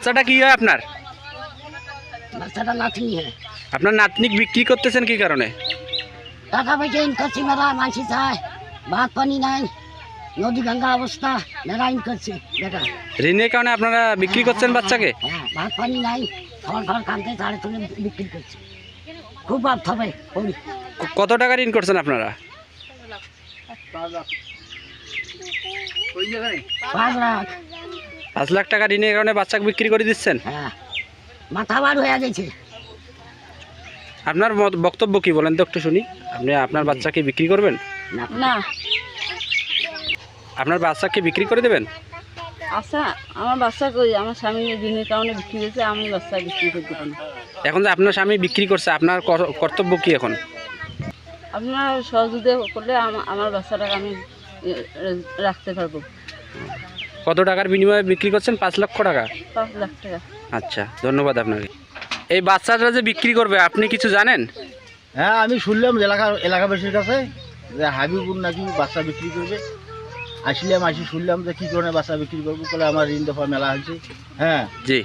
বাচ্চাটা কি হয় আপনার? বাচ্চাটা নাতনি হ্যাঁ। আপনার নাতনি বিক্রি করতেছেন কি কারণে? টাকা পয়সা করছি মেলা মানসি চায়, ভাত পানি নাই, নদী গঙ্গা অবস্থা, মেলা করছে বেটা। ঋণের কারণে আপনারা বিক্রি করছেন বাচ্চাকে? হ্যাঁ, ভাত পানি নাই, খাবার কানতে চাড়ে তুলে বিক্রি করছে। খুব ভাব হবে। কত টাকা ঋণ করছেন আপনারা? 5 লাখ। 5 লাখ টাকা ঋণের কারণে বাচ্চাকে বিক্রি করে দিচ্ছেন? হ্যাঁ, মাথা বার হয়ে গেছে। আপনার বক্তব্য কি বলেন তো একটু শুনি। আপনি আপনার বাচ্চাকে বিক্রি করবেন? না, আপনার বাচ্চাকে বিক্রি করে দেবেন? আচ্ছা, আমার বাচ্চা কই, আমার স্বামী ঋণের কারণে বিক্রি করেছে, আমি বাচ্চা বিক্রি করে দেবো না। এখন যে আপনার স্বামী বিক্রি করছে, আপনার কর্তব্য কি এখন? আপনার সহযোগিতা করলে আমার বাচ্চাটাকে আমি রাখতে পারবো। কত টাকার বিনিময়ে বিক্রি করছেন? 5 লক্ষ টাকা। 5 লাখ টাকা। আচ্ছা, ধন্যবাদ আপনাকে। এই বাচ্চাটা যে বিক্রি করবে আপনি কিছু জানেন? হ্যাঁ, আমি শুনলাম এলাকাবাসীর কাছে যে হাবিবুর নাকি বাচ্চা বিক্রি করবে। আসি শুনলাম যে কী কারণে বাচ্চা বিক্রি করবো, বলে আমার ঋণ দফা মেলা হয়েছে। হ্যাঁ জি,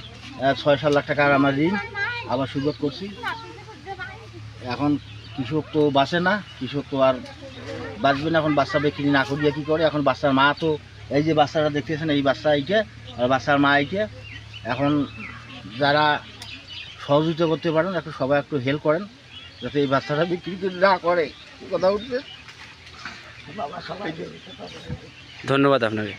6-7 লাখ টাকার আমার ঋণ, আবার সুযোগ করছি। এখন কৃষক তো বাঁচে না, কৃষক তো আর বাঁচবে না। এখন বাচ্চা বিক্রি না করিয়া কী করে? এখন বাচ্চার মা তো এই যে বাচ্চাটা দেখতেছেন, এই বাচ্চা এইটা আর বাচ্চার মা এইটা। এখন যারা সহযোগিতা করতে পারেন, একটু সবাই একটু হেল্প করেন যাতে এই বাচ্চাটা বিক্রি না করে। কথা উঠছে। ধন্যবাদ আপনাকে।